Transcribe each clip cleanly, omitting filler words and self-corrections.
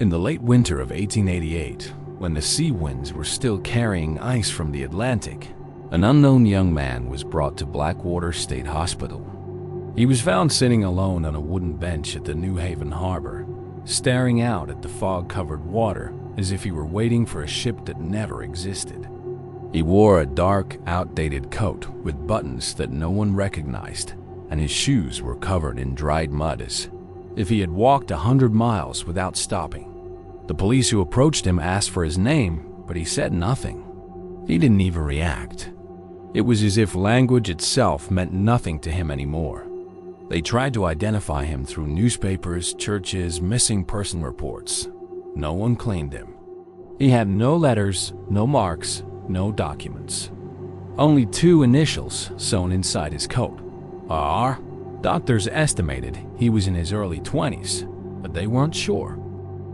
In the late winter of 1888, when the sea winds were still carrying ice from the Atlantic, an unknown young man was brought to Blackwater State Hospital. He was found sitting alone on a wooden bench at the New Haven harbor, staring out at the fog-covered water as if he were waiting for a ship that never existed. He wore a dark, outdated coat with buttons that no one recognized, and his shoes were covered in dried mud as if he had walked 100 miles without stopping. The police who approached him asked for his name, but he said nothing. He didn't even react. It was as if language itself meant nothing to him anymore. They tried to identify him through newspapers, churches, missing person reports. No one claimed him. He had no letters, no marks, no documents. Only 2 initials sewn inside his coat. R. Doctors estimated he was in his early 20s, but they weren't sure.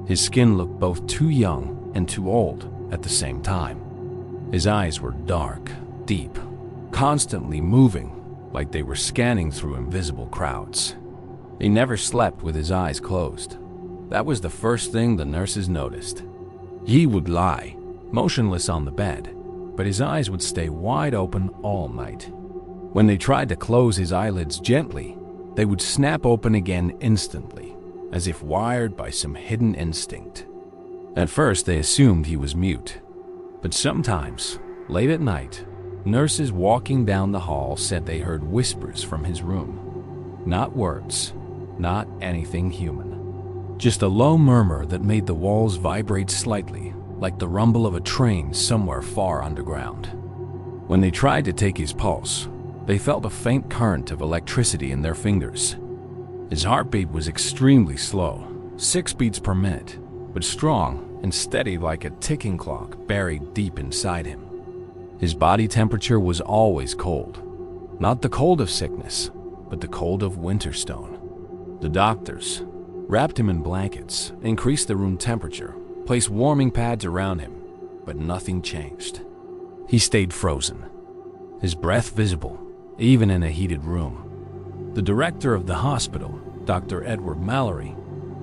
His skin looked both too young and too old at the same time. His eyes were dark, deep, constantly moving, like they were scanning through invisible crowds. He never slept with his eyes closed. That was the first thing the nurses noticed. He would lie, motionless on the bed, but his eyes would stay wide open all night. When they tried to close his eyelids gently, they would snap open again instantly, as if wired by some hidden instinct. At first, they assumed he was mute, but sometimes, late at night, nurses walking down the hall said they heard whispers from his room. Not words, not anything human. Just a low murmur that made the walls vibrate slightly, like the rumble of a train somewhere far underground. When they tried to take his pulse, they felt a faint current of electricity in their fingers. His heartbeat was extremely slow, 6 beats per minute, but strong and steady like a ticking clock buried deep inside him. His body temperature was always cold. Not the cold of sickness, but the cold of winter stone. The doctors wrapped him in blankets, increased the room temperature, placed warming pads around him, but nothing changed. He stayed frozen, his breath visible, even in a heated room. The director of the hospital, Dr. Edward Mallory,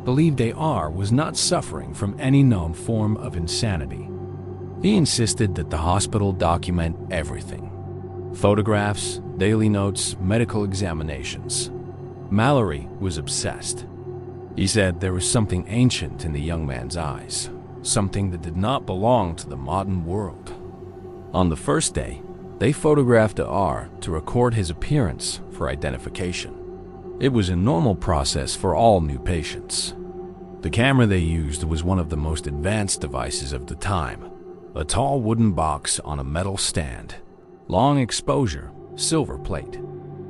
believed AR was not suffering from any known form of insanity. He insisted that the hospital document everything: photographs, daily notes, medical examinations. Mallory was obsessed. He said there was something ancient in the young man's eyes, something that did not belong to the modern world. On the first day, they photographed AR to record his appearance for identification. It was a normal process for all new patients. The camera they used was one of the most advanced devices of the time, a tall wooden box on a metal stand. Long exposure, silver plate.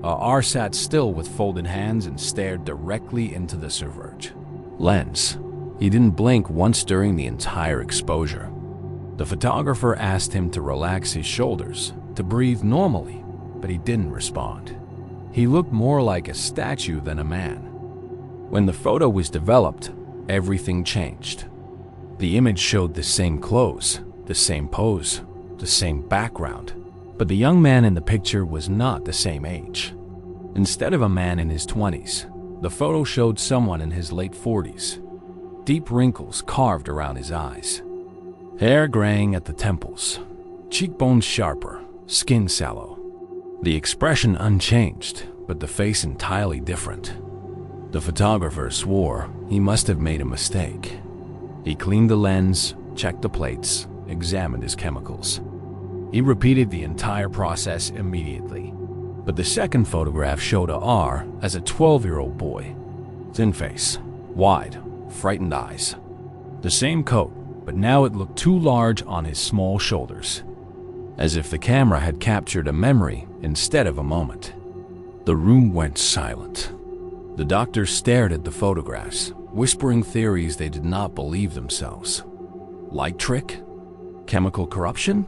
AR sat still with folded hands and stared directly into the servage lens. He didn't blink once during the entire exposure. The photographer asked him to relax his shoulders, to breathe normally, but he didn't respond. He looked more like a statue than a man. When the photo was developed, everything changed. The image showed the same clothes, the same pose, the same background, but the young man in the picture was not the same age. Instead of a man in his 20s, the photo showed someone in his late 40s. Deep wrinkles carved around his eyes. Hair graying at the temples, cheekbones sharper, skin sallow. The expression unchanged, but the face entirely different. The photographer swore he must have made a mistake. He cleaned the lens, checked the plates, examined his chemicals. He repeated the entire process immediately. But the second photograph showed AR as a 12-year-old boy. Thin face, wide, frightened eyes. The same coat, but now it looked too large on his small shoulders, as if the camera had captured a memory instead of a moment. The room went silent. The doctors stared at the photographs, whispering theories they did not believe themselves. Light trick? Chemical corruption?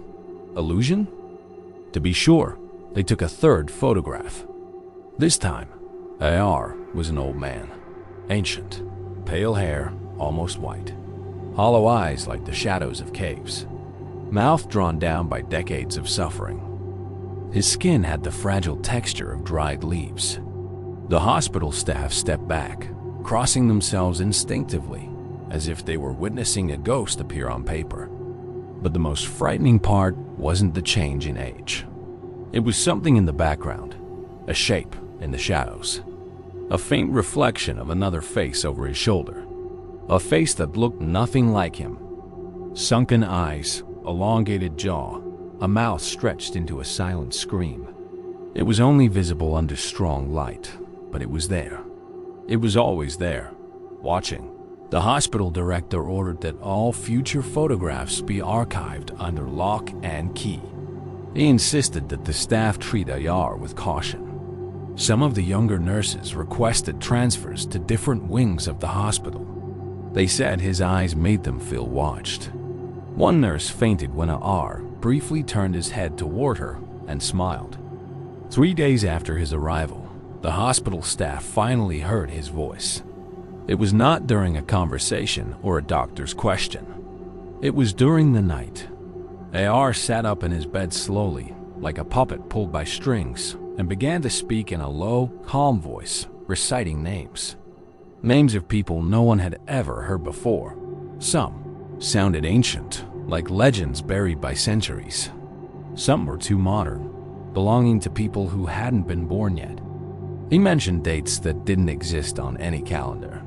Illusion? To be sure, they took a third photograph. This time, AR was an old man. Ancient, pale hair, almost white. Hollow eyes like the shadows of caves. Mouth drawn down by decades of suffering. His skin had the fragile texture of dried leaves. The hospital staff stepped back, crossing themselves instinctively, as if they were witnessing a ghost appear on paper. But the most frightening part wasn't the change in age. It was something in the background, a shape in the shadows, a faint reflection of another face over his shoulder, a face that looked nothing like him. Sunken eyes, elongated jaw, a mouth stretched into a silent scream. It was only visible under strong light, but it was there. It was always there, watching. The hospital director ordered that all future photographs be archived under lock and key. He insisted that the staff treat Ayar with caution. Some of the younger nurses requested transfers to different wings of the hospital. They said his eyes made them feel watched. One nurse fainted when Ayar briefly turned his head toward her and smiled. 3 days after his arrival, the hospital staff finally heard his voice. It was not during a conversation or a doctor's question. It was during the night. Ayar sat up in his bed slowly, like a puppet pulled by strings, and began to speak in a low, calm voice, reciting names. Names of people no one had ever heard before. Some sounded ancient, like legends buried by centuries. Some were too modern, belonging to people who hadn't been born yet. He mentioned dates that didn't exist on any calendar.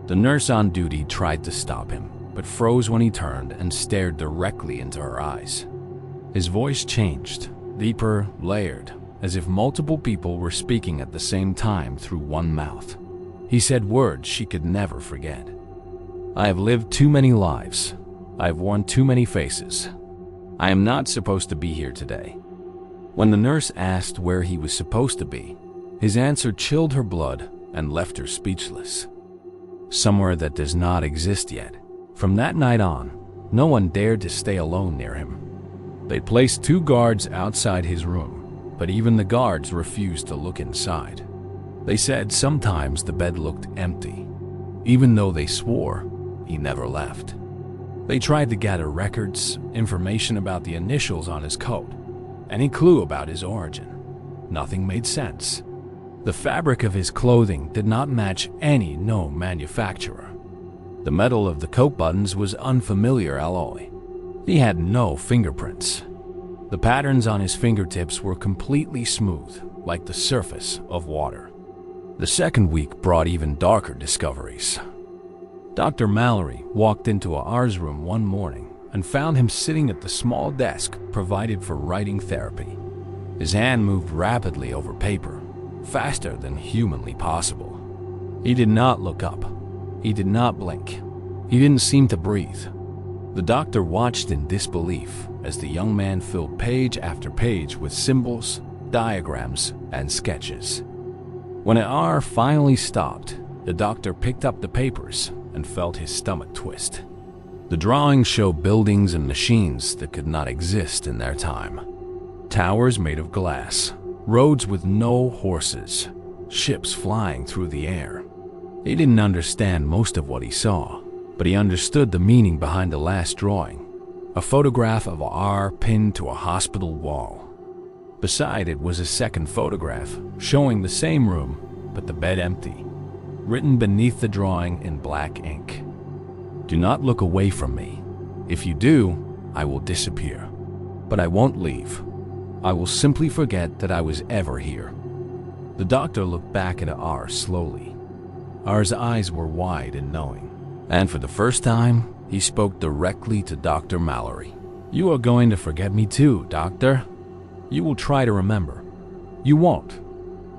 The nurse on duty tried to stop him, but froze when he turned and stared directly into her eyes. His voice changed, deeper, layered, as if multiple people were speaking at the same time through one mouth. He said words she could never forget. "I have lived too many lives. I have worn too many faces. I am not supposed to be here today." When the nurse asked where he was supposed to be, his answer chilled her blood and left her speechless. Somewhere that does not exist yet. From that night on, no one dared to stay alone near him. They placed 2 guards outside his room, but even the guards refused to look inside. They said sometimes the bed looked empty, even though they swore he never left. They tried to gather records, information about the initials on his coat, any clue about his origin. Nothing made sense. The fabric of his clothing did not match any known manufacturer. The metal of the coat buttons was unfamiliar alloy. He had no fingerprints. The patterns on his fingertips were completely smooth, like the surface of water. The second week brought even darker discoveries. Dr. Mallory walked into Ayar's room one morning and found him sitting at the small desk provided for writing therapy. His hand moved rapidly over paper, faster than humanly possible. He did not look up. He did not blink. He didn't seem to breathe. The doctor watched in disbelief as the young man filled page after page with symbols, diagrams, and sketches. When Ayar finally stopped, the doctor picked up the papers and felt his stomach twist. The drawings show buildings and machines that could not exist in their time. Towers made of glass, roads with no horses, ships flying through the air. He didn't understand most of what he saw, but he understood the meaning behind the last drawing, a photograph of Ayar pinned to a hospital wall. Beside it was a second photograph showing the same room, but the bed empty, written beneath the drawing in black ink. "Do not look away from me. If you do, I will disappear. But I won't leave. I will simply forget that I was ever here." The doctor looked back at Ayar slowly. Ayar's eyes were wide and knowing, and for the first time, he spoke directly to Dr. Mallory. "You are going to forget me too, doctor. You will try to remember. You won't.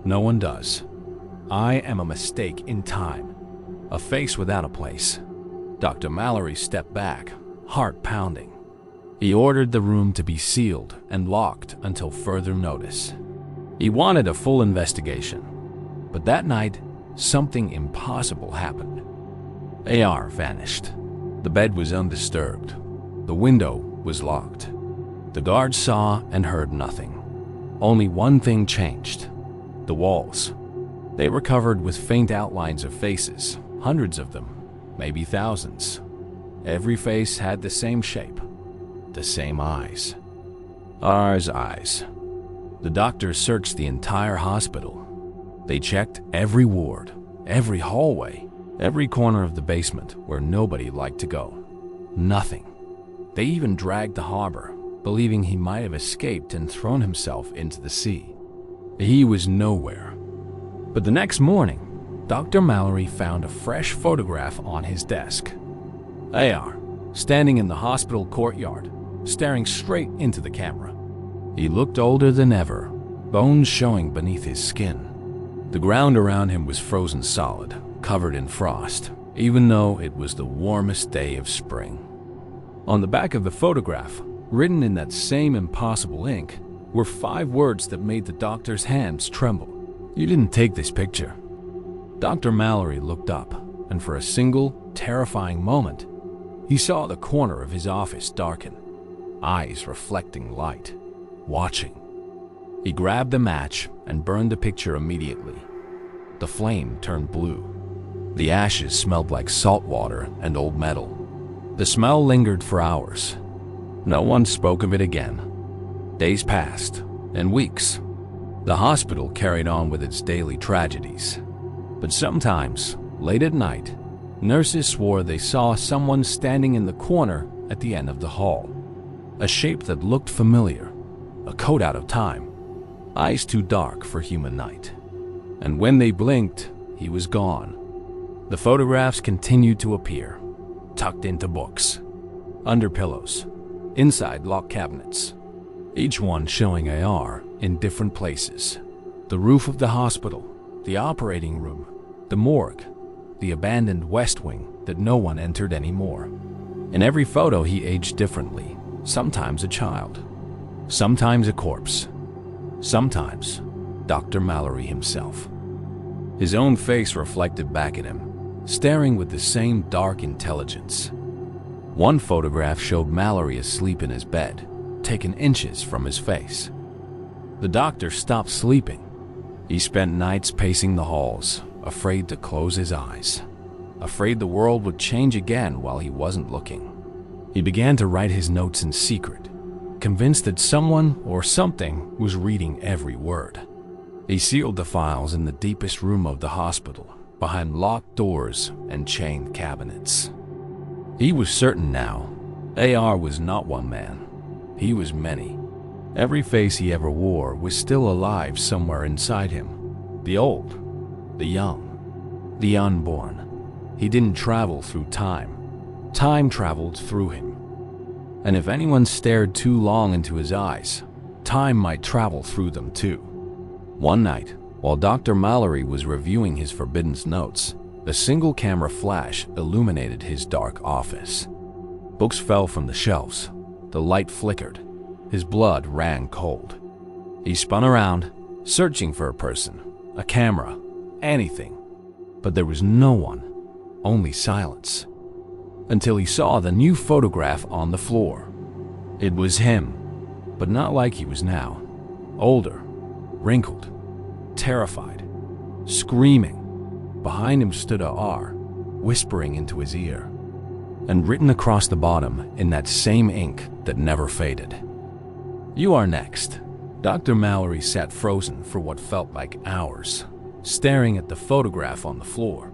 No one does. I am a mistake in time, a face without a place." Dr. Mallory stepped back, heart pounding. He ordered the room to be sealed and locked until further notice. He wanted a full investigation, but that night, something impossible happened. Ayar vanished. The bed was undisturbed. The window was locked. The guards saw and heard nothing. Only one thing changed: the walls. They were covered with faint outlines of faces, hundreds of them, maybe thousands. Every face had the same shape, the same eyes. Ayar's eyes. The doctors searched the entire hospital. They checked every ward, every hallway, Every corner of the basement where nobody liked to go. Nothing. They even dragged the harbor, believing he might have escaped and thrown himself into the sea. He was nowhere. But the next morning, Dr. Mallory found a fresh photograph on his desk. AR, standing in the hospital courtyard, staring straight into the camera. He looked older than ever, bones showing beneath his skin. The ground around him was frozen solid, covered in frost, even though it was the warmest day of spring. On the back of the photograph, written in that same impossible ink, were 5 words that made the doctor's hands tremble. "You didn't take this picture." Dr. Mallory looked up, and for a single, terrifying moment, he saw the corner of his office darken, eyes reflecting light, watching. He grabbed a match and burned the picture immediately. The flame turned blue. The ashes smelled like salt water and old metal. The smell lingered for hours. No one spoke of it again. Days passed, and weeks. The hospital carried on with its daily tragedies. But sometimes, late at night, nurses swore they saw someone standing in the corner at the end of the hall. A shape that looked familiar, a coat out of time, eyes too dark for human night. And when they blinked, he was gone. The photographs continued to appear, tucked into books, under pillows, inside locked cabinets, each one showing AR in different places. The roof of the hospital, the operating room, the morgue, the abandoned West Wing that no one entered anymore. In every photo he aged differently, sometimes a child, sometimes a corpse, sometimes Dr. Mallory himself. His own face reflected back at him, staring with the same dark intelligence. One photograph showed Mallory asleep in his bed, taken inches from his face. The doctor stopped sleeping. He spent nights pacing the halls, afraid to close his eyes, afraid the world would change again while he wasn't looking. He began to write his notes in secret, convinced that someone or something was reading every word. He sealed the files in the deepest room of the hospital, behind locked doors and chained cabinets. He was certain now, AR was not one man. He was many. Every face he ever wore was still alive somewhere inside him. The old, the young, the unborn. He didn't travel through time. Time traveled through him. And if anyone stared too long into his eyes, time might travel through them too. One night, while Dr. Mallory was reviewing his forbidden notes, a single camera flash illuminated his dark office. Books fell from the shelves. The light flickered. His blood ran cold. He spun around, searching for a person, a camera, anything. But there was no one, only silence. Until he saw the new photograph on the floor. It was him, but not like he was now. Older, wrinkled, terrified, screaming. Behind him stood AR, whispering into his ear. And written across the bottom in that same ink that never faded, "You are next." Dr. Mallory sat frozen for what felt like hours, staring at the photograph on the floor.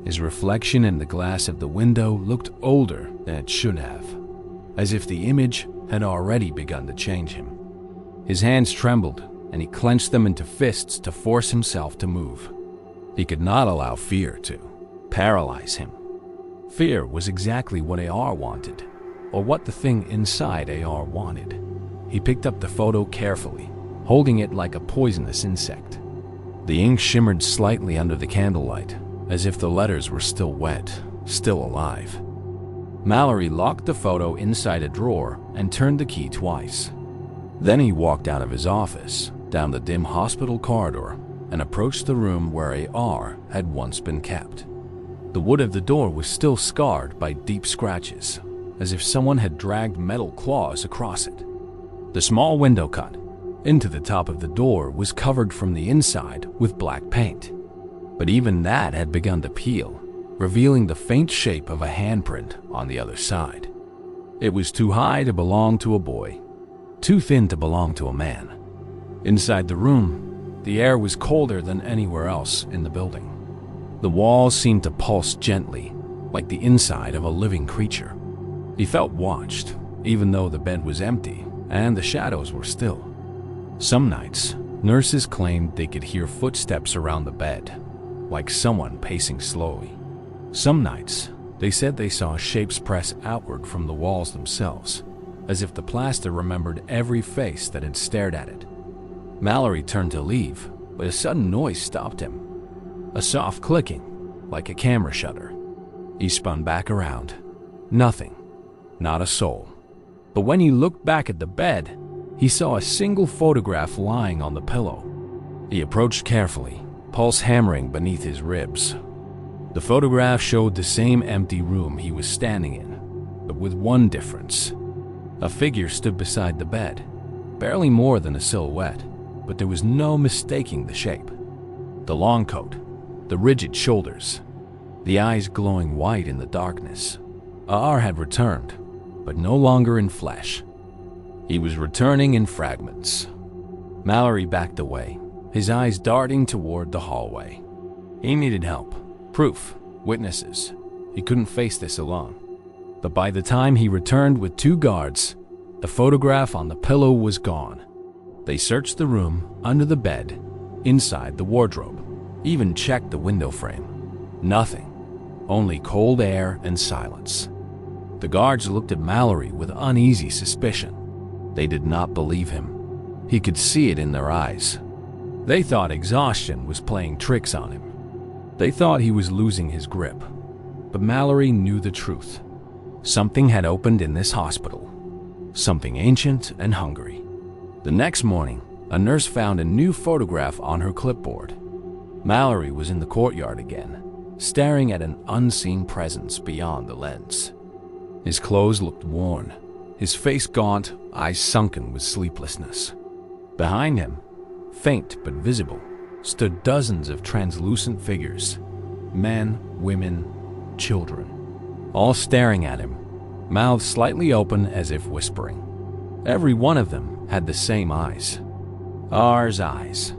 His reflection in the glass of the window looked older than it should have, as if the image had already begun to change him. His hands trembled, and he clenched them into fists to force himself to move. He could not allow fear to paralyze him. Fear was exactly what AR wanted, or what the thing inside AR wanted. He picked up the photo carefully, holding it like a poisonous insect. The ink shimmered slightly under the candlelight, as if the letters were still wet, still alive. Mallory locked the photo inside a drawer and turned the key twice. Then he walked out of his office, down the dim hospital corridor, and approached the room where AR had once been kept. The wood of the door was still scarred by deep scratches, as if someone had dragged metal claws across it. The small window cut into the top of the door was covered from the inside with black paint, but even that had begun to peel, revealing the faint shape of a handprint on the other side. It was too high to belong to a boy, too thin to belong to a man. Inside the room, the air was colder than anywhere else in the building. The walls seemed to pulse gently, like the inside of a living creature. He felt watched, even though the bed was empty and the shadows were still. Some nights, nurses claimed they could hear footsteps around the bed, like someone pacing slowly. Some nights, they said they saw shapes press outward from the walls themselves, as if the plaster remembered every face that had stared at it. Mallory turned to leave, but a sudden noise stopped him. A soft clicking, like a camera shutter. He spun back around. Nothing. Not a soul. But when he looked back at the bed, he saw a single photograph lying on the pillow. He approached carefully, pulse hammering beneath his ribs. The photograph showed the same empty room he was standing in, but with one difference. A figure stood beside the bed, barely more than a silhouette, but there was no mistaking the shape. The long coat, the rigid shoulders, the eyes glowing white in the darkness. Ar had returned, but no longer in flesh. He was returning in fragments. Mallory backed away, his eyes darting toward the hallway. He needed help, proof, witnesses. He couldn't face this alone. But by the time he returned with 2 guards, the photograph on the pillow was gone. They searched the room, under the bed, inside the wardrobe, even checked the window frame. Nothing. Only cold air and silence. The guards looked at Mallory with uneasy suspicion. They did not believe him. He could see it in their eyes. They thought exhaustion was playing tricks on him. They thought he was losing his grip. But Mallory knew the truth. Something had opened in this hospital. Something ancient and hungry. The next morning, a nurse found a new photograph on her clipboard. Mallory was in the courtyard again, staring at an unseen presence beyond the lens. His clothes looked worn, his face gaunt, eyes sunken with sleeplessness. Behind him, faint but visible, stood dozens of translucent figures, men, women, children, all staring at him, mouths slightly open as if whispering. Every one of them had the same eyes. Ar's eyes.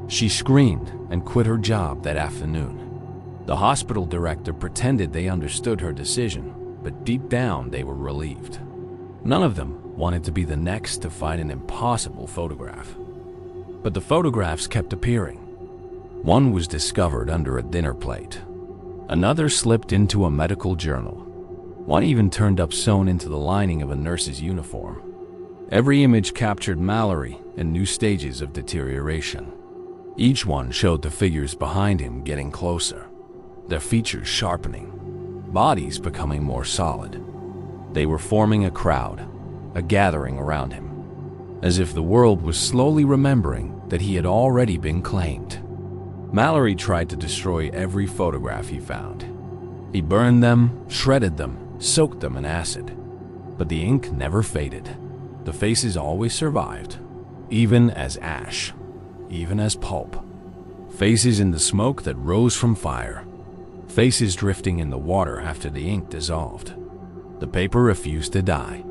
She screamed and quit her job that afternoon. The hospital director pretended they understood her decision, but deep down they were relieved. None of them wanted to be the next to find an impossible photograph. But the photographs kept appearing. One was discovered under a dinner plate. Another slipped into a medical journal. One even turned up sewn into the lining of a nurse's uniform. Every image captured Mallory in new stages of deterioration. Each one showed the figures behind him getting closer, their features sharpening, bodies becoming more solid. They were forming a crowd, a gathering around him, as if the world was slowly remembering that he had already been claimed. Mallory tried to destroy every photograph he found. He burned them, shredded them, soaked them in acid. But the ink never faded. The faces always survived, even as ash, even as pulp. Faces in the smoke that rose from fire. Faces drifting in the water after the ink dissolved. The paper refused to die.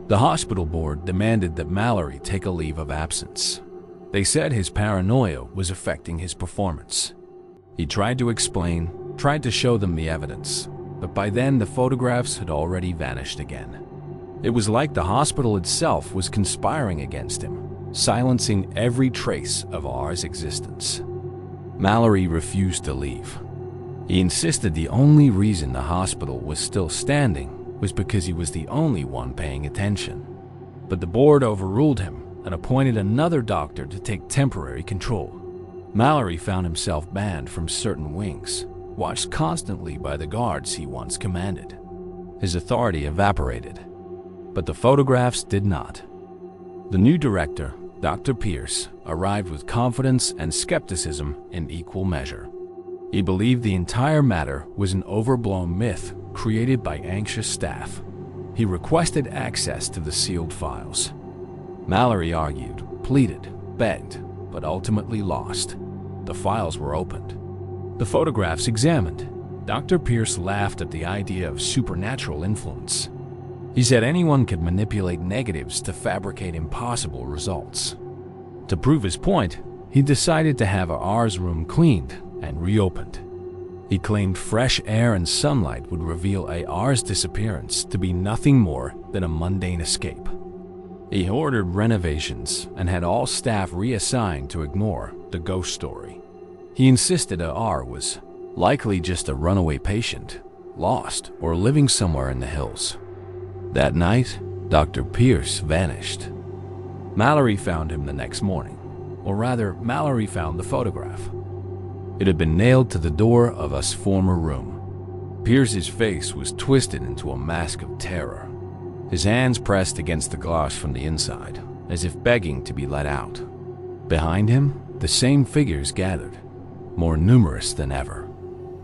The hospital board demanded that Mallory take a leave of absence. They said his paranoia was affecting his performance. He tried to explain, tried to show them the evidence, but by then the photographs had already vanished again. It was like the hospital itself was conspiring against him, silencing every trace of R's existence. Mallory refused to leave. He insisted the only reason the hospital was still standing was because he was the only one paying attention. But the board overruled him and appointed another doctor to take temporary control. Mallory found himself banned from certain wings, watched constantly by the guards he once commanded. His authority evaporated, but the photographs did not. The new director, Dr. Pierce, arrived with confidence and skepticism in equal measure. He believed the entire matter was an overblown myth created by anxious staff. He requested access to the sealed files. Mallory argued, pleaded, begged, but ultimately lost. The files were opened. The photographs examined. Dr. Pierce laughed at the idea of supernatural influence. He said anyone could manipulate negatives to fabricate impossible results. To prove his point, he decided to have R's room cleaned and reopened. He claimed fresh air and sunlight would reveal AR's disappearance to be nothing more than a mundane escape. He ordered renovations and had all staff reassigned to ignore the ghost story. He insisted AR was likely just a runaway patient, lost or living somewhere in the hills. That night, Dr. Pierce vanished. Mallory found him the next morning, or rather, Mallory found the photograph. It had been nailed to the door of a former room. Pierce's face was twisted into a mask of terror, his hands pressed against the glass from the inside, as if begging to be let out. Behind him, the same figures gathered, more numerous than ever.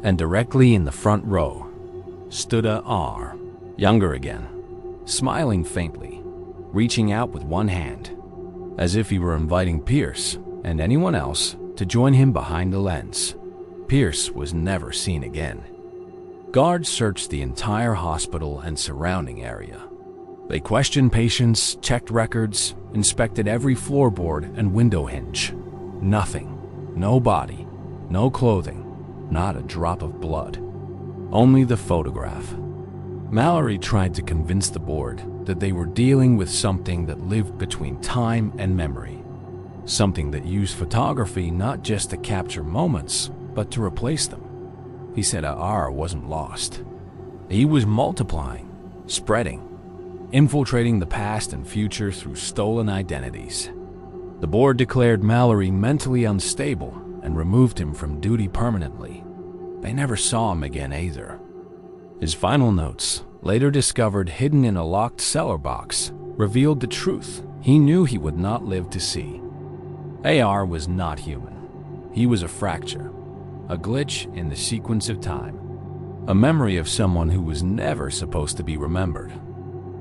And directly in the front row stood AR, younger again, smiling faintly, reaching out with one hand, as if he were inviting Pierce and anyone else to join him behind the lens. Pierce was never seen again. Guards searched the entire hospital and surrounding area. They questioned patients, checked records, inspected every floorboard and window hinge. Nothing. No body. No clothing. Not a drop of blood. Only the photograph. Mallory tried to convince the board that they were dealing with something that lived between time and memory. Something that used photography not just to capture moments, but to replace them. He said AR wasn't lost. He was multiplying, spreading, infiltrating the past and future through stolen identities. The board declared Mallory mentally unstable and removed him from duty permanently. They never saw him again either. His final notes, later discovered hidden in a locked cellar box, revealed the truth he knew he would not live to see. AR was not human. He was a fracture, a glitch in the sequence of time, a memory of someone who was never supposed to be remembered,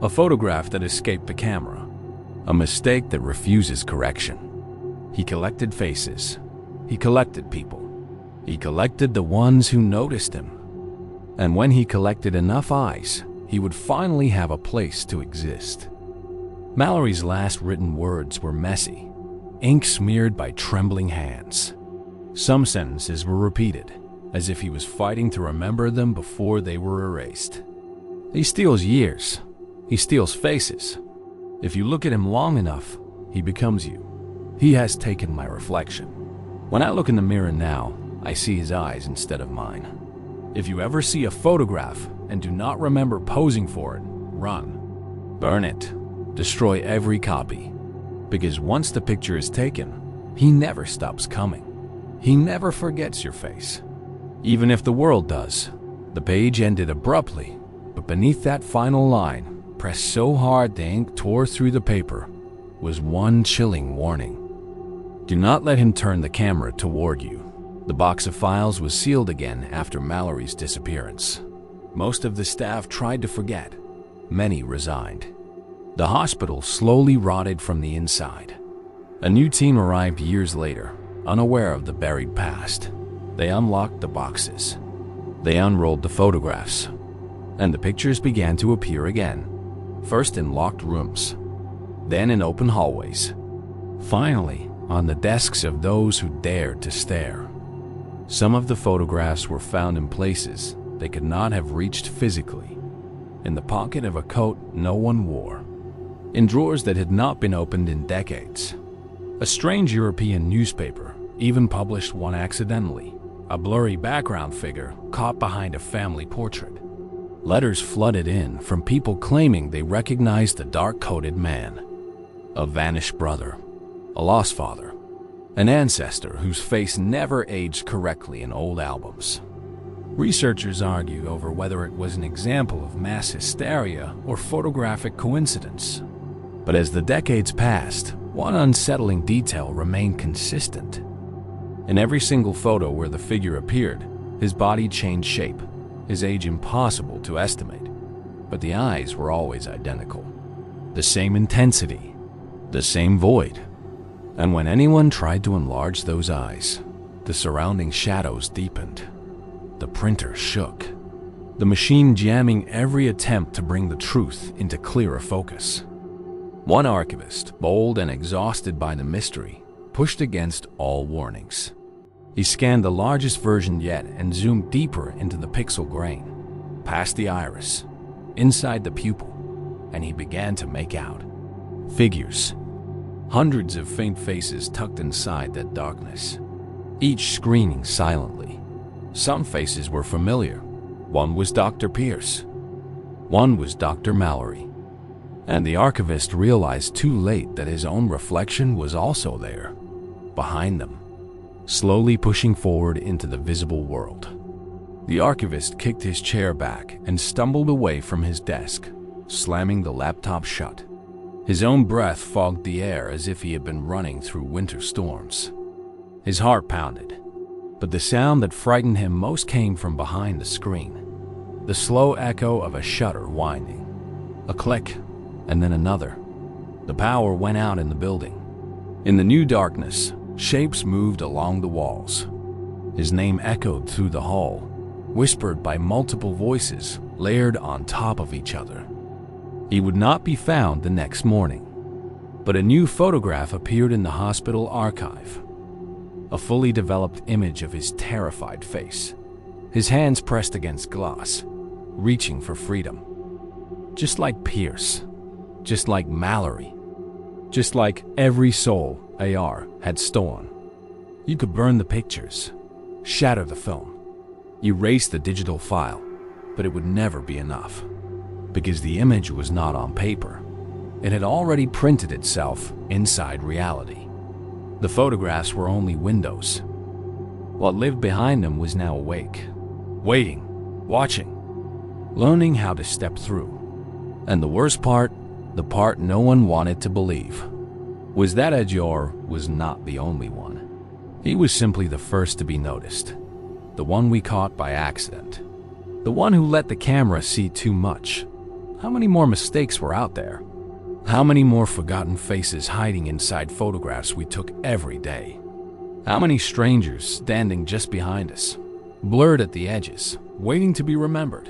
a photograph that escaped the camera, a mistake that refuses correction. He collected faces. He collected people. He collected the ones who noticed him. And when he collected enough eyes, he would finally have a place to exist. Mallory's last written words were messy, ink smeared by trembling hands. Some sentences were repeated, as if he was fighting to remember them before they were erased. He steals years. He steals faces. If you look at him long enough, he becomes you. He has taken my reflection. When I look in the mirror now, I see his eyes instead of mine. If you ever see a photograph and do not remember posing for it, run. Burn it. Destroy every copy. Because once the picture is taken, he never stops coming. He never forgets your face. Even if the world does. The page ended abruptly, but beneath that final line, pressed so hard the ink tore through the paper, was one chilling warning. Do not let him turn the camera toward you. The box of files was sealed again after Mallory's disappearance. Most of the staff tried to forget. Many resigned. The hospital slowly rotted from the inside. A new team arrived years later, unaware of the buried past. They unlocked the boxes. They unrolled the photographs. And the pictures began to appear again. First in locked rooms, then in open hallways. Finally, on the desks of those who dared to stare. Some of the photographs were found in places they could not have reached physically. In the pocket of a coat no one wore. In drawers that had not been opened in decades. A strange European newspaper even published one accidentally, a blurry background figure caught behind a family portrait. Letters flooded in from people claiming they recognized the dark-coated man. A vanished brother, a lost father, an ancestor whose face never aged correctly in old albums. Researchers argue over whether it was an example of mass hysteria or photographic coincidence. But as the decades passed, one unsettling detail remained consistent. In every single photo where the figure appeared, his body changed shape, his age impossible to estimate, but the eyes were always identical. The same intensity, the same void. And when anyone tried to enlarge those eyes, the surrounding shadows deepened. The printer shook, the machine jamming every attempt to bring the truth into clearer focus. One archivist, bold and exhausted by the mystery, pushed against all warnings. He scanned the largest version yet and zoomed deeper into the pixel grain, past the iris, inside the pupil, and he began to make out figures. Hundreds of faint faces tucked inside that darkness, each screening silently. Some faces were familiar. One was Dr. Pierce. One was Dr. Mallory. And the archivist realized too late that his own reflection was also there, behind them, slowly pushing forward into the visible world. The archivist kicked his chair back and stumbled away from his desk, slamming the laptop shut. His own breath fogged the air as if he had been running through winter storms. His heart pounded, but the sound that frightened him most came from behind the screen. The slow echo of a shutter winding. A click, and then another. The power went out in the building. In the new darkness, shapes moved along the walls. His name echoed through the hall, whispered by multiple voices layered on top of each other. He would not be found the next morning, but a new photograph appeared in the hospital archive. A fully developed image of his terrified face, his hands pressed against glass, reaching for freedom. Just like Pierce, just like Mallory, just like every soul AR had stolen. You could burn the pictures, shatter the film, erase the digital file, but it would never be enough. Because the image was not on paper. It had already printed itself inside reality. The photographs were only windows. What lived behind them was now awake, waiting, watching, learning how to step through. And the worst part, the part no one wanted to believe, was that Ajor was not the only one. He was simply the first to be noticed, the one we caught by accident, the one who let the camera see too much. How many more mistakes were out there? How many more forgotten faces hiding inside photographs we took every day? How many strangers standing just behind us, blurred at the edges, waiting to be remembered?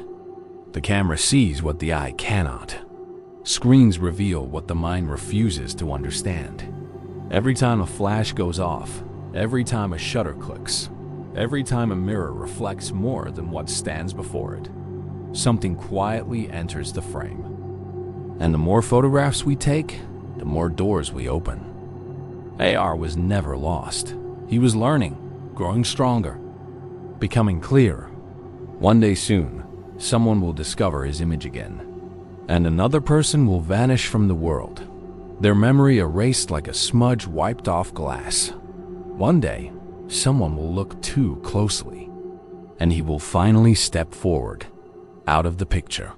The camera sees what the eye cannot. Screens reveal what the mind refuses to understand. Every time a flash goes off, every time a shutter clicks, every time a mirror reflects more than what stands before it, something quietly enters the frame. And the more photographs we take, the more doors we open. AR was never lost. He was learning, growing stronger, becoming clearer. One day soon, someone will discover his image again, and another person will vanish from the world, their memory erased like a smudge wiped off glass. One day, someone will look too closely, and he will finally step forward, out of the picture.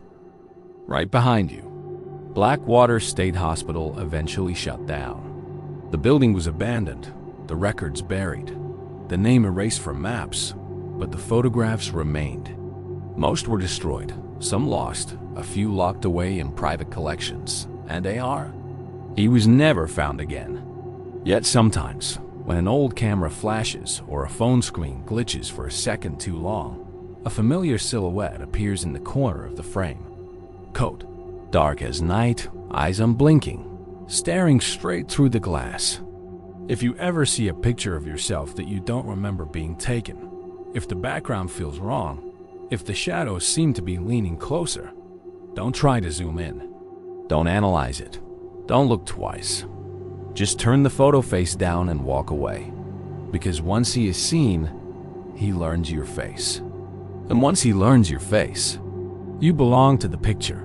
Right behind you, Blackwater State Hospital eventually shut down. The building was abandoned, the records buried, the name erased from maps, but the photographs remained. Most were destroyed, some lost, a few locked away in private collections. And AR? He was never found again. Yet sometimes, when an old camera flashes or a phone screen glitches for a second too long, a familiar silhouette appears in the corner of the frame. Coat, dark as night, eyes unblinking, staring straight through the glass. If you ever see a picture of yourself that you don't remember being taken, if the background feels wrong, if the shadows seem to be leaning closer, don't try to zoom in. Don't analyze it. Don't look twice. Just turn the photo face down and walk away. Because once he is seen, he learns your face. And once he learns your face, you belong to the picture.